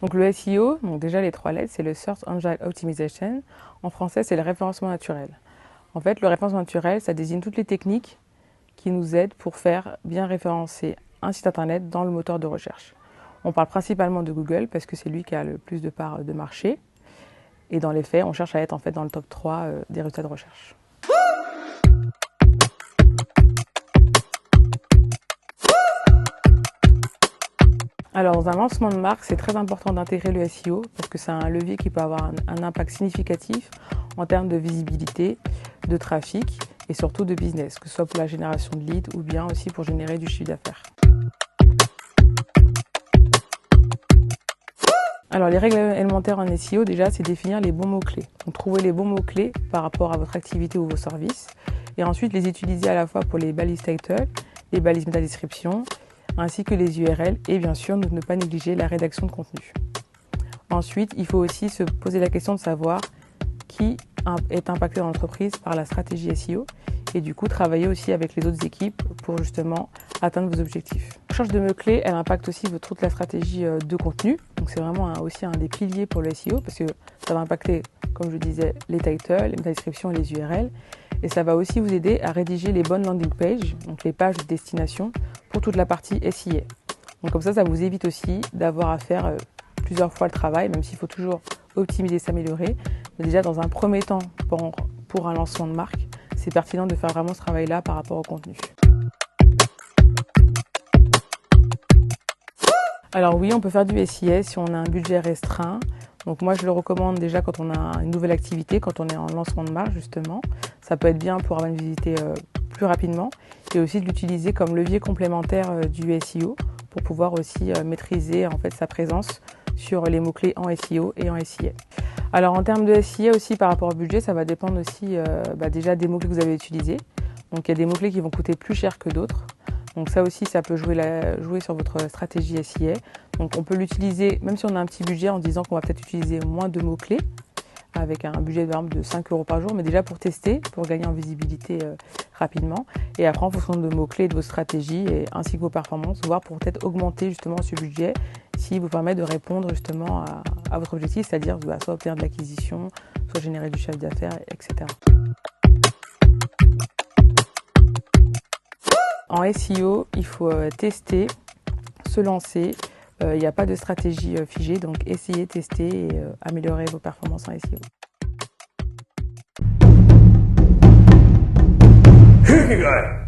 Donc le SEO, donc déjà les 3 lettres, c'est le Search Engine Optimization. En français, c'est le référencement naturel. En fait, le référencement naturel, ça désigne toutes les techniques qui nous aident pour faire bien référencer un site internet dans le moteur de recherche. On parle principalement de Google parce que c'est lui qui a le plus de parts de marché. Et dans les faits, on cherche à être en fait dans le top 3 des résultats de recherche. Alors, dans un lancement de marque, c'est très important d'intégrer le SEO parce que c'est un levier qui peut avoir un impact significatif en termes de visibilité, de trafic et surtout de business, que ce soit pour la génération de leads ou bien aussi pour générer du chiffre d'affaires. Alors, les règles élémentaires en SEO, déjà, c'est définir les bons mots-clés. Donc, trouver les bons mots-clés par rapport à votre activité ou vos services et ensuite les utiliser à la fois pour les balises title, les balises métadescription, ainsi que les URL et bien sûr ne pas négliger la rédaction de contenu. Ensuite, il faut aussi se poser la question de savoir qui est impacté dans l'entreprise par la stratégie SEO et du coup travailler aussi avec les autres équipes pour justement atteindre vos objectifs. La recherche de mots-clés, elle impacte aussi toute la stratégie de contenu. Donc c'est vraiment aussi un des piliers pour le SEO parce que ça va impacter, comme je disais, les titles, les métadescriptions et les URL. Et ça va aussi vous aider à rédiger les bonnes landing pages, donc les pages de destination pour toute la partie SIA. Donc comme ça vous évite aussi d'avoir à faire plusieurs fois le travail, même s'il faut toujours optimiser, s'améliorer. Mais déjà, dans un premier temps, pour un lancement de marque, c'est pertinent de faire vraiment ce travail-là par rapport au contenu. Alors oui, on peut faire du SIA si on a un budget restreint. Donc moi, je le recommande déjà quand on a une nouvelle activité, quand on est en lancement de marque justement. Ça peut être bien pour avoir une visibilité plus rapidement et aussi de l'utiliser comme levier complémentaire du SEO pour pouvoir aussi maîtriser en fait sa présence sur les mots-clés en SEO et en SIA. Alors en termes de SIA aussi par rapport au budget, ça va dépendre aussi déjà des mots-clés que vous avez utilisés. Donc il y a des mots-clés qui vont coûter plus cher que d'autres. Donc ça aussi, ça peut jouer sur votre stratégie SIA. Donc on peut l'utiliser, même si on a un petit budget, en disant qu'on va peut-être utiliser moins de mots-clés, avec un budget de 5 € par jour, mais déjà pour tester, pour gagner en visibilité rapidement. Et après, en fonction de mots-clés, de vos stratégies ainsi que vos performances, voir pour peut-être augmenter justement ce budget s'il vous permet de répondre justement à votre objectif, c'est-à-dire soit obtenir de l'acquisition, soit générer du chiffre d'affaires, etc. En SEO, il faut tester, se lancer. Il n'y a pas de stratégie figée, donc essayez, testez et améliorez vos performances en SEO. Here you go.